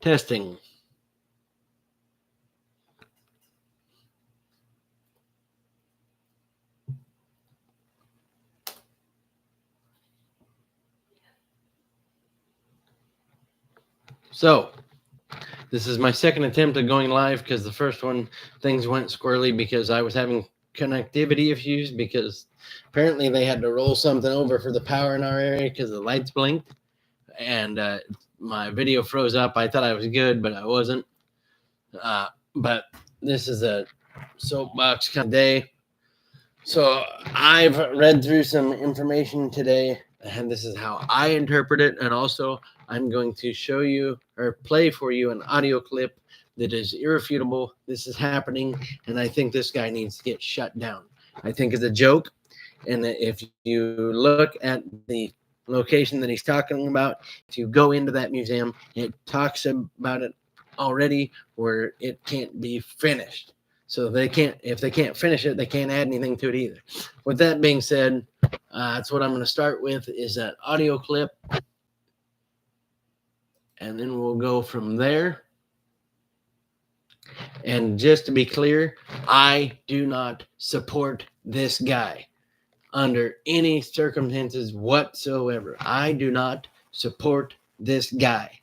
Testing. So, this is my second attempt at going live because the first one, things went squirrely because I was having connectivity issues because apparently they had to roll something over for the power in our area because the lights blinked and my video froze up. I thought I was good, but I wasn't. But this is a soapbox kind of day. So I've read through some information today, and this is how I interpret it. And also, I'm going to show you or play for you an audio clip that is irrefutable. This is happening, and I think this guy needs to get shut down. I think it's a joke, and if you look at the location that he's talking about, if you go into that museum, it talks about it already where it can't be finished. So if they can't finish it, they can't add anything to it either. With that being said, that's what I'm going to start with is that audio clip. And then we'll go from there. And just to be clear, I do not support this guy under any circumstances whatsoever. I do not support this guy.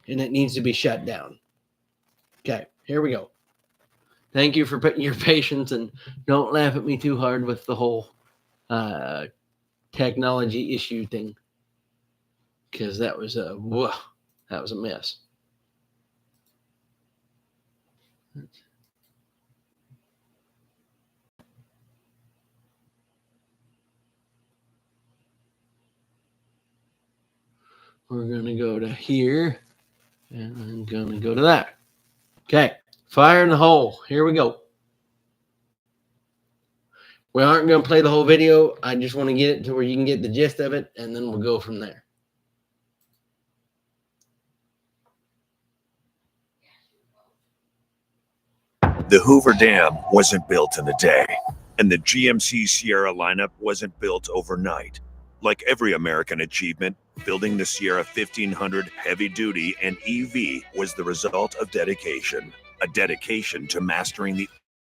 And it needs to be shut down. Okay, here we go. Thank you for putting your patience, and don't laugh at me too hard with the whole technology issue thing, because that was a mess. We're going to go to here, and I'm going to go to that. Okay, fire in the hole. Here we go. We aren't going to play the whole video. I just want to get it to where you can get the gist of it, and then we'll go from there. The Hoover Dam wasn't built in a day, and the GMC Sierra lineup wasn't built overnight. Like every American achievement, building the Sierra 1500 heavy duty and EV was the result of dedication, a dedication to mastering the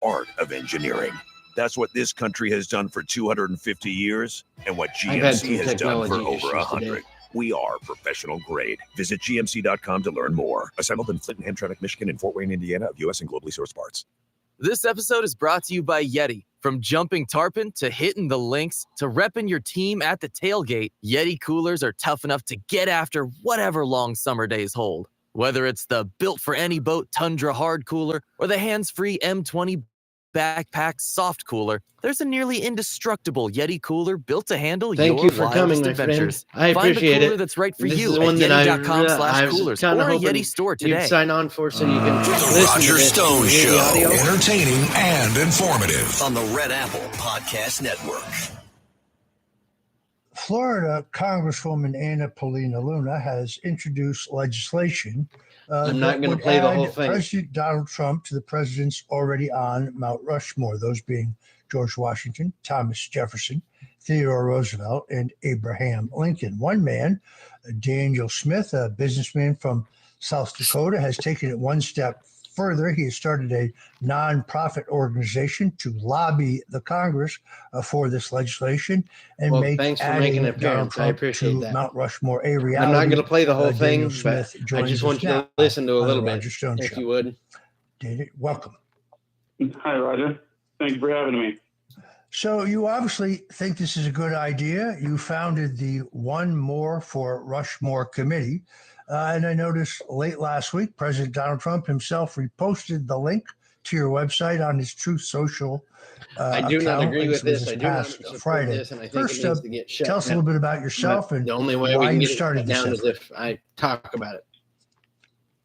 art of engineering. That's what this country has done for 250 years and what GMC has done for over 100. Today. We are professional grade. Visit GMC.com to learn more. Assembled in Flint and Hamtramck, Michigan, and Fort Wayne, Indiana, of U.S. and globally sourced parts. This episode is brought to you by Yeti. From jumping tarpon to hitting the links to repping your team at the tailgate, Yeti coolers are tough enough to get after whatever long summer days hold. Whether it's the built-for-any-boat Tundra hard cooler or the hands-free M20 backpack soft cooler, there's a nearly indestructible Yeti cooler built to handle your wildest adventures. I appreciate Find the cooler it. that's right for this you is at one Yeti.com/coolers or a Yeti store today. You'd sign on for so you can listen Roger to this Stone Show, audio. entertaining and informative on the Red Apple Podcast Network. Florida Congresswoman Anna Paulina Luna has introduced legislation I'm not going to play the whole thing. President Donald Trump to the presidents already on Mount Rushmore, those being George Washington, Thomas Jefferson, Theodore Roosevelt, and Abraham Lincoln. One man, Daniel Smith, a businessman from South Dakota, has taken it one step further. He has started a nonprofit organization to lobby the Congress for this legislation and make thanks for making it apparent. I appreciate that. Mount Rushmore a reality. I'm not going to play the whole thing, Smith but I just want you to listen to a little bit, if you would. David, welcome. Hi, Roger. Thank you for having me. So you obviously think this is a good idea. You founded the One More for Rushmore Committee. And I noticed late last week, President Donald Trump himself reposted the link to your website on his Truth Social I do not agree with this. I do not support Friday. This, and I think First, it needs to get shut tell us a little bit about yourself and the only way why we can you get started it this down effort. is if I talk about it.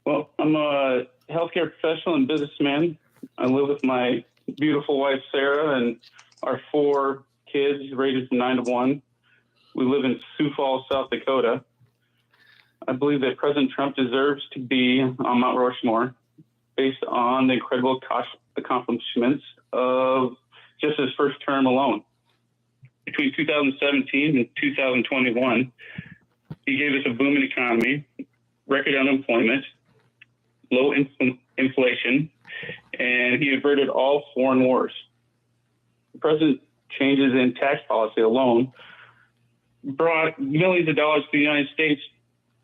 Well, I'm a healthcare professional and businessman. I live with my beautiful wife, Sarah, and our 4 kids rated from 9 to 1. We live in Sioux Falls, South Dakota. I believe that President Trump deserves to be on Mount Rushmore based on the incredible accomplishments of just his first term alone. Between 2017 and 2021, he gave us a booming economy, record unemployment, low inflation, and he averted all foreign wars. The president's changes in tax policy alone brought millions of dollars to the United States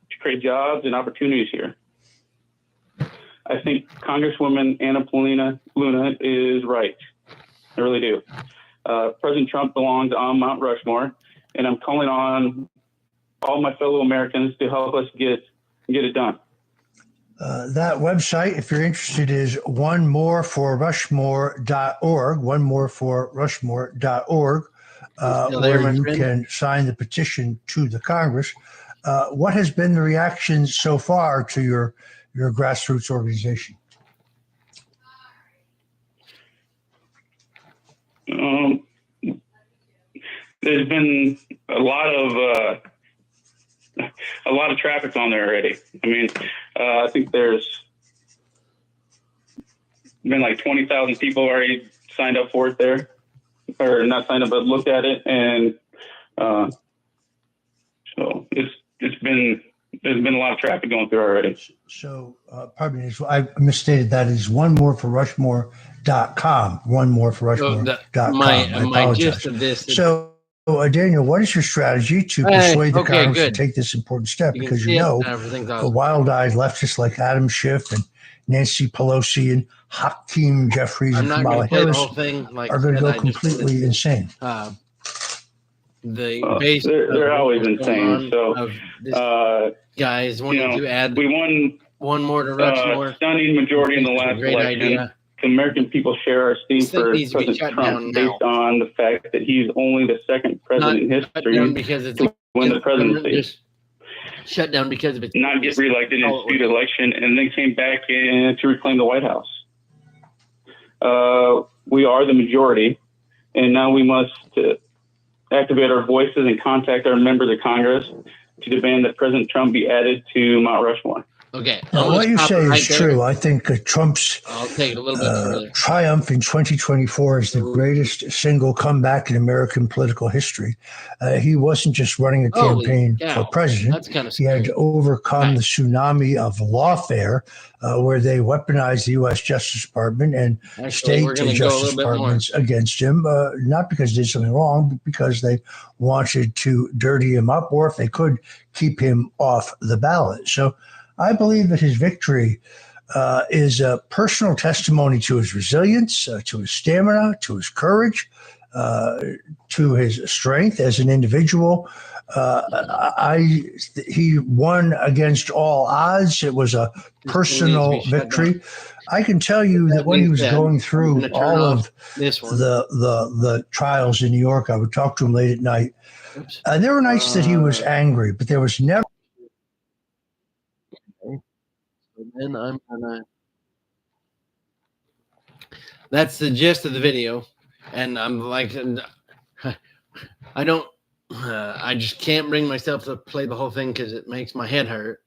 to create jobs and opportunities here. I think Congresswoman Anna Luna is right. I really do. President Trump belongs on Mount Rushmore, and I'm calling on all my fellow Americans to help us get it done. That website, if you're interested, is onemoreforrushmore.org, onemoreforrushmore.org, where you can sign the petition to the Congress. What has been the reaction so far to your grassroots organization? There's been a lot of traffic on there already. I mean, I think there's been like 20,000 people already signed up for it there, or not signed up, but looked at it, and so there's been a lot of traffic going through already. So, pardon me, I misstated that is onemoreforrushmore.com, onemoreforrushmore.com. My gist of this. So, Daniel, what is your strategy to persuade the Congress to take this important step? Because the wild-eyed leftists like Adam Schiff and Nancy Pelosi and Hakeem Jeffries and Kamala Harris are going to go completely insane. They're always insane. So, guys, to add we won one more to Rushmore. Stunning majority in the last election. Idea. The American people share our esteem for President Trump based on the fact that he's only the second president in history to win the presidency. Shut down because of it. Not get reelected in a disputed election, and then came back in to reclaim the White House. We are the majority, and now we must activate our voices and contact our members of Congress to demand that President Trump be added to Mount Rushmore. Okay. Now, what you say is true. I think Trump's triumph in 2024 is the greatest single comeback in American political history. He wasn't just running a campaign for president. He had to overcome the tsunami of lawfare where they weaponized the U.S. Justice Department and state justice departments against him, not because he did something wrong, but because they wanted to dirty him up, or if they could, keep him off the ballot. So I believe that his victory is a personal testimony to his resilience, to his stamina, to his courage, to his strength as an individual. He won against all odds. It was a personal victory. I can tell you that when he was going through all of the trials in New York, I would talk to him late at night. There were nights that he was angry, but there was never. Then I'm gonna. That's the gist of the video, and I'm like, I don't. I just can't bring myself to play the whole thing because it makes my head hurt.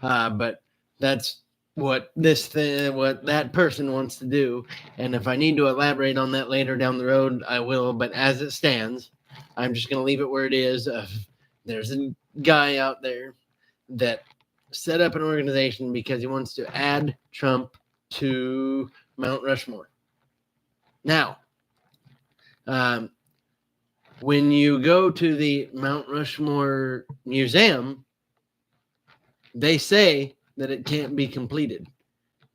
But that's what what that person wants to do, and if I need to elaborate on that later down the road, I will. But as it stands, I'm just gonna leave it where it is. There's a guy out there that set up an organization because he wants to add Trump to Mount Rushmore. Now, when you go to the Mount Rushmore Museum, they say that it can't be completed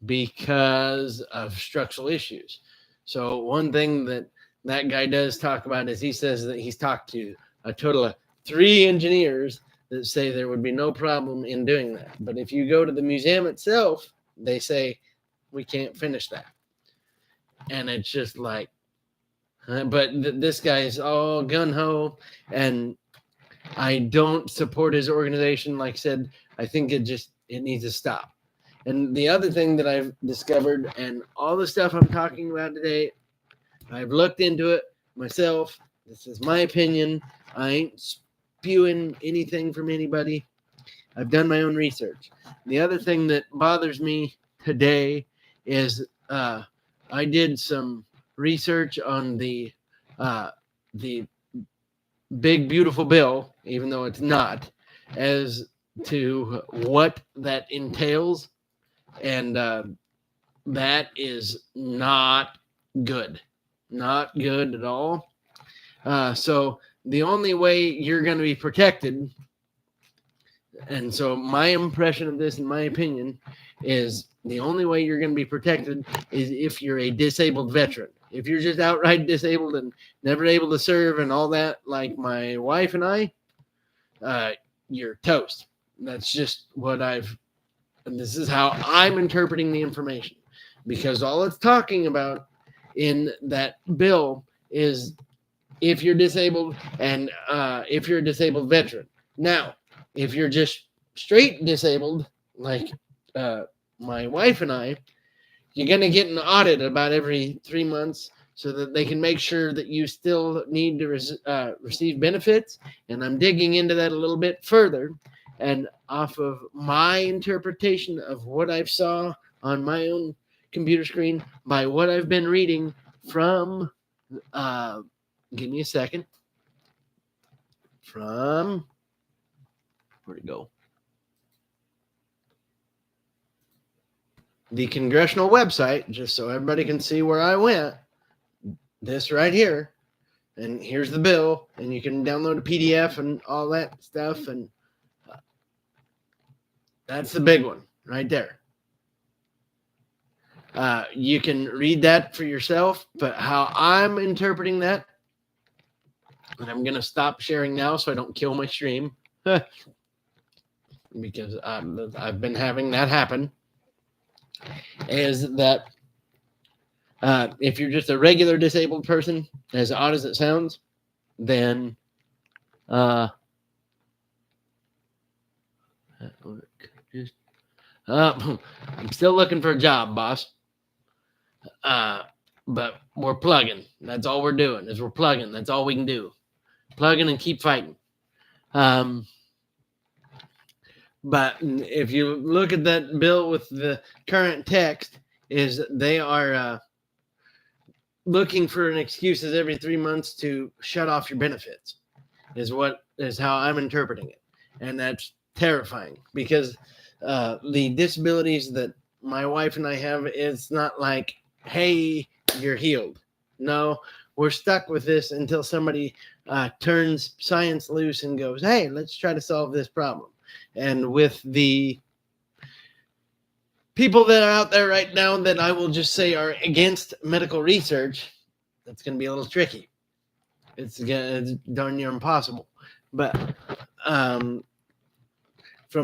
because of structural issues. So one thing that guy does talk about is he says that he's talked to a total of 3 engineers that say there would be no problem in doing that. But if you go to the museum itself, they say, we can't finish that. And it's just like, but this guy is all gung-ho, and I don't support his organization. Like I said, I think it needs to stop. And the other thing that I've discovered, and all the stuff I'm talking about today, I've looked into it myself. This is my opinion. I ain't spewing anything from anybody. I've done my own research. The other thing that bothers me today is I did some research on the big beautiful bill, even though it's not, as to what that entails, and that is not good. Not good at all. So the only way you're going to be protected, and so my impression of this, in my opinion, is the only way you're going to be protected is if you're a disabled veteran. If you're just outright disabled and never able to serve and all that, like my wife and I, you're toast. That's just and this is how I'm interpreting the information, because all it's talking about in that bill is if you're disabled and if you're a disabled veteran. Now, if you're just straight disabled, like my wife and I, you're going to get an audit about every 3 months so that they can make sure that you still need to receive benefits. And I'm digging into that a little bit further. And off of my interpretation of what I've saw on my own computer screen, by what I've been reading from, give me a second, from, where'd it go? The congressional website, just so everybody can see where I went. This right here, and here's the bill, and you can download a PDF and all that stuff, and that's the big one right there. You can read that for yourself, but how I'm interpreting that, and I'm going to stop sharing now so I don't kill my stream, because I've been having that happen, is that if you're just a regular disabled person, as odd as it sounds, then I'm still looking for a job, boss. But we're plugging. That's all we're doing is we're plugging. That's all we can do. Plugging and keep fighting. But if you look at that bill with the current text, is they are looking for an excuses every 3 months to shut off your benefits, is how I'm interpreting it. And that's terrifying, because the disabilities that my wife and I have, it's not like, hey, you're healed. No, we're stuck with this until somebody turns science loose and goes, hey, let's try to solve this problem. And with the people that are out there right now that I will just say are against medical research, that's going to be a little tricky. It's darn near impossible. But from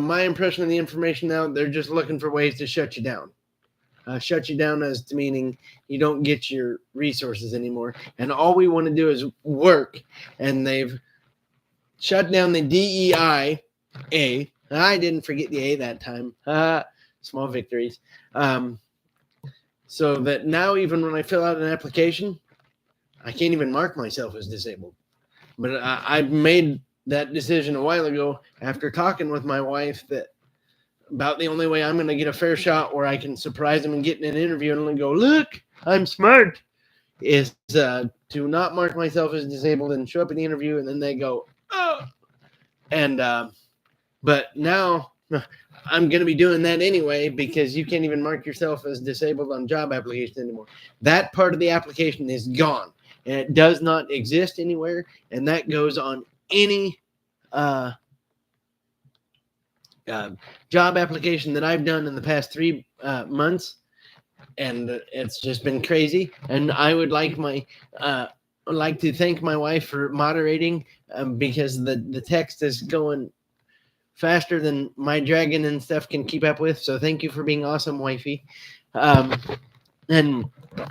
my impression of the information now, they're just looking for ways to shut you down. Shut you down as to meaning you don't get your resources anymore. And all we want to do is work. And they've shut down the DEI. I didn't forget the A that time. Small victories. So that now even when I fill out an application, I can't even mark myself as disabled. But I made that decision a while ago after talking with my wife that about the only way I'm going to get a fair shot where I can surprise them and get in an interview and go, look, I'm smart, is to not mark myself as disabled and show up in the interview, and then they go, oh. And but now I'm going to be doing that anyway, because you can't even mark yourself as disabled on job applications anymore. That part of the application is gone, and it does not exist anywhere, and that goes on any job application that I've done in the past 3 months, and it's just been crazy. And I would like to thank my wife for moderating, because the text is going faster than my dragon and stuff can keep up with. So thank you for being awesome, wifey. And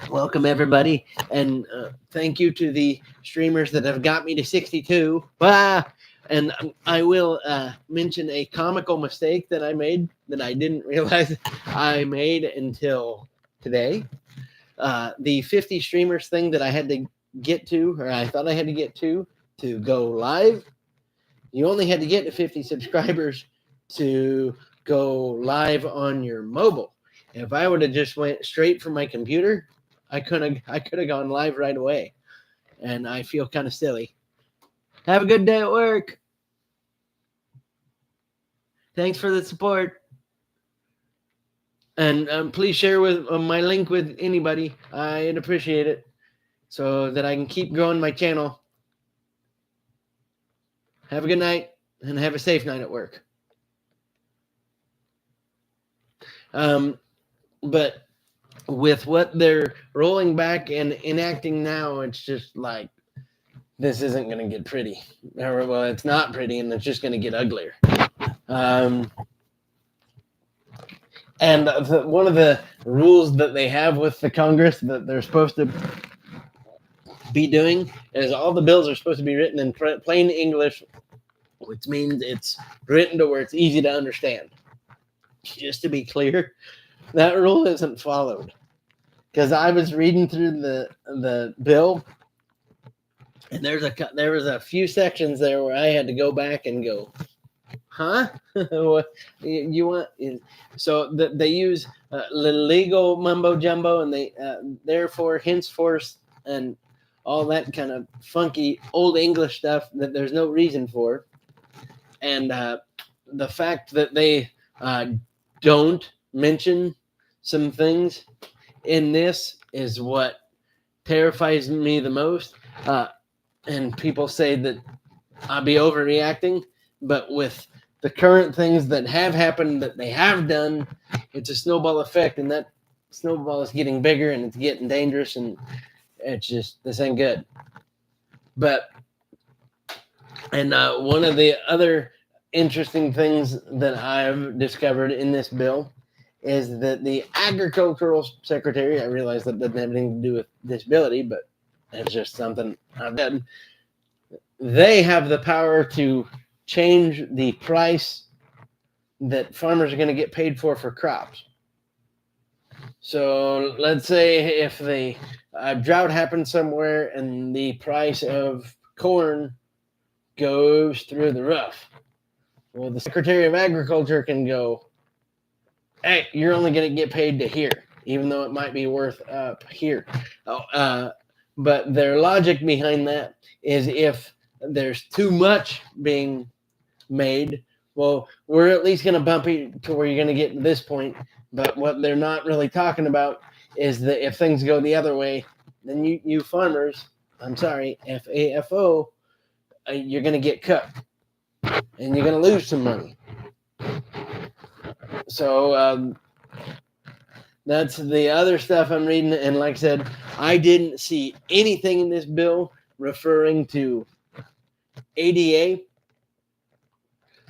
welcome everybody. And thank you to the streamers that have got me to 62. And I will mention a comical mistake that I made that I didn't realize I made until today. The 50 streamers thing that I had to get to, or I thought I had to get to go live. You only had to get to 50 subscribers to go live on your mobile. If I would have just went straight from my computer, I could have gone live right away. And I feel kind of silly. Have a good day at work. Thanks for the support. And please share with my link with anybody. I'd appreciate it so that I can keep growing my channel. Have a good night and have a safe night at work. But with what they're rolling back and enacting now, it's just like, this isn't going to get pretty. Or, well, it's not pretty, and it's just going to get uglier. And one of the rules that they have with the Congress that they're supposed to be doing is all the bills are supposed to be written in plain English, which means it's written to where it's easy to understand. Just to be clear, that rule isn't followed. Because I was reading through the bill, and there was a few sections there where I had to go back and go, huh? What you want? So they use legal mumbo jumbo, and they therefore, henceforth, and all that kind of funky old English stuff that there's no reason for. And the fact that they don't mention some things in this is what terrifies me the most. And people say that I'll be overreacting, but with the current things that have happened, that they have done, it's a snowball effect, and that snowball is getting bigger and it's getting dangerous, and it's just, this ain't good. But, and one of the other interesting things that I've discovered in this bill is that the agricultural secretary, I realize that doesn't have anything to do with disability, but it's just something I've done. They have the power to change the price that farmers are going to get paid for crops. So let's say if the drought happens somewhere and the price of corn goes through the roof. Well, the Secretary of Agriculture can go, hey, you're only going to get paid to here, even though it might be worth up here. But their logic behind that is if there's too much being made, well, we're at least going to bump it to where you're going to get to this point. But what they're not really talking about is that if things go the other way, then you farmers, I'm sorry, FAFO, you're going to get cut. And you're going to lose some money. So that's the other stuff I'm reading. And like I said, I didn't see anything in this bill referring to ADA.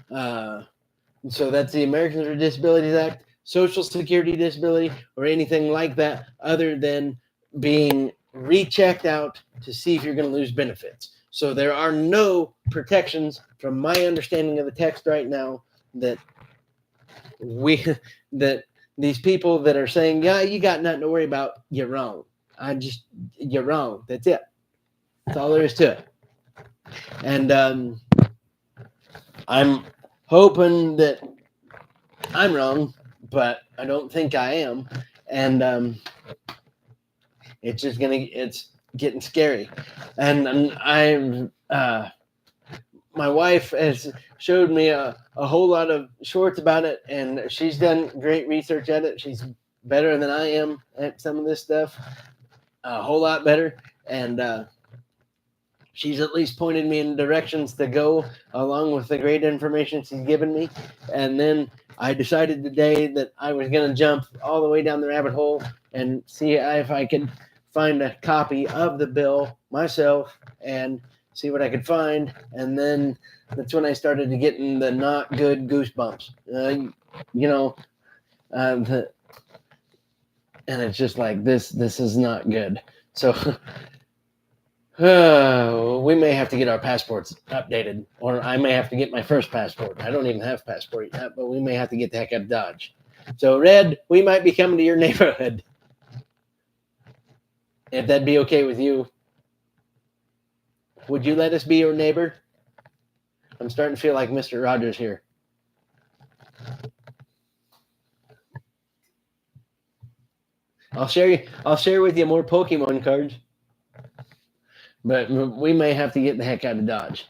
So that's the Americans with Disabilities Act, Social Security Disability, or anything like that, other than being rechecked out to see if you're going to lose benefits. So there are no protections, from my understanding of the text right now, that these people that are saying, yeah, you got nothing to worry about, you're wrong. You're wrong. That's it. That's all there is to it. And I'm hoping that I'm wrong, but I don't think I am. And it's getting scary. And my wife has showed me a whole lot of shorts about it, and she's done great research at it. She's better than I am at some of this stuff, a whole lot better. And she's at least pointed me in directions to go, along with the great information she's given me. And then I decided today that I was going to jump all the way down the rabbit hole and see if I could find a copy of the bill myself and see what I could find. And then that's when I started to get in the not good goosebumps. And it's just like, this is not good. So we may have to get our passports updated, or I may have to get my first passport. I don't even have a passport yet, but we may have to get the heck out of Dodge. So Red, we might be coming to your neighborhood. If that'd be okay with you. Would you let us be your neighbor? I'm starting to feel like Mr. Rogers here. I'll share with you more Pokemon cards. But we may have to get the heck out of Dodge.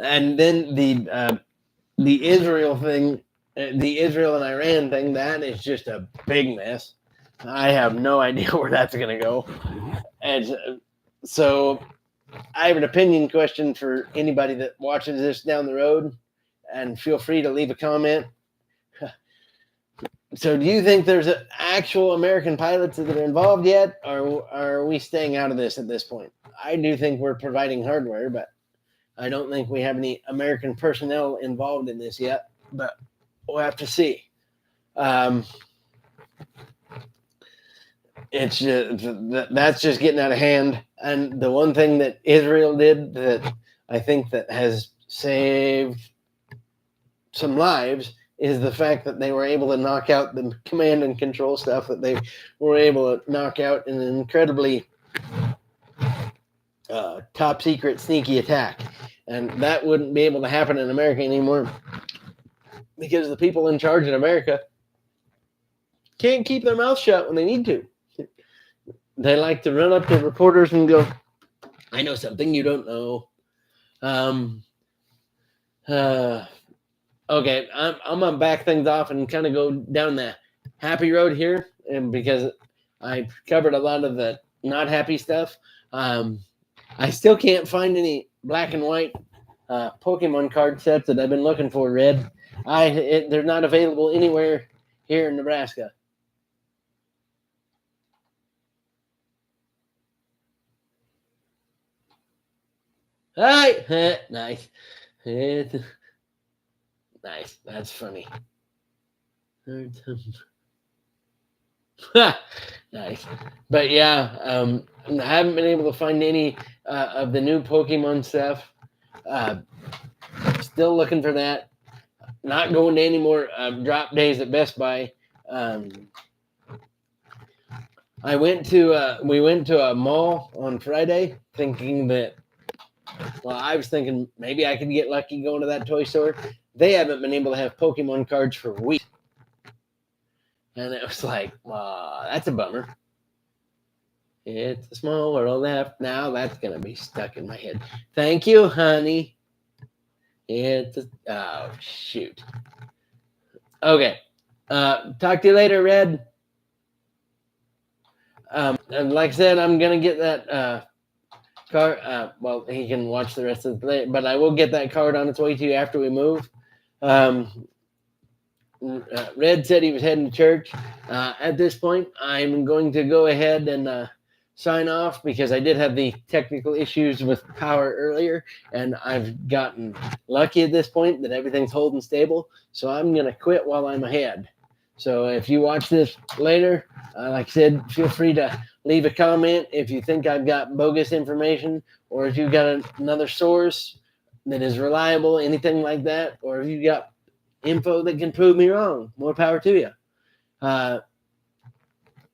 And then the Israel thing, the Israel and Iran thing, that is just a big mess. I have no idea where that's going to go. And so I have an opinion question for anybody that watches this down the road, and feel free to leave a comment. So do you think there's actual American pilots that are involved yet, or are we staying out of this at this point? I do think we're providing hardware, but I don't think we have any American personnel involved in this yet, but we'll have to see. It's just, that's just getting out of hand. And the one thing that Israel did that I think that has saved some lives is the fact that they were able to knock out the command and control stuff that they were able to knock out in an incredibly top secret sneaky attack. And that wouldn't be able to happen in America anymore because the people in charge in America can't keep their mouth shut when they need to. They like to run up to reporters and go, I know something you don't know. Okay, I'm going to back things off and kind of go down the happy road here, and because I covered a lot of the not happy stuff. I still can't find any black and white Pokemon card sets that I've been looking for, Red. They're not available anywhere here in Nebraska. All right, nice. Nice, that's funny. Nice. But yeah, I haven't been able to find any of the new Pokemon stuff. Still looking for that. Not going to any more drop days at Best Buy. We went to a mall on Friday thinking that, well, I was thinking maybe I could get lucky going to that toy store. They haven't been able to have Pokemon cards for weeks. And it was like, that's a bummer. It's a small world left. Now that's going to be stuck in my head. Thank you, honey. Oh, shoot. Okay. Talk to you later, Red. And like I said, I'm going to get that card. Well, he can watch the rest of the play, but I will get that card on its way to you after we move. Red said he was heading to church. At this point, I'm going to go ahead and sign off because I did have the technical issues with power earlier, and I've gotten lucky at this point that everything's holding stable. So I'm going to quit while I'm ahead. So if you watch this later, like I said, feel free to leave a comment if you think I've got bogus information, or if you've got another source that is reliable, anything like that, or if you've got info that can prove me wrong. More power to you.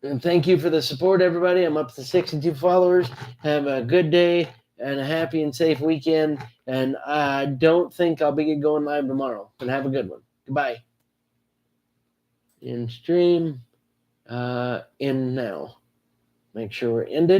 And thank you for the support, everybody. I'm up to 62 followers. Have a good day and a happy and safe weekend. And I don't think I'll be going live tomorrow. But have a good one. Goodbye. In stream. In now. Make sure we're ended.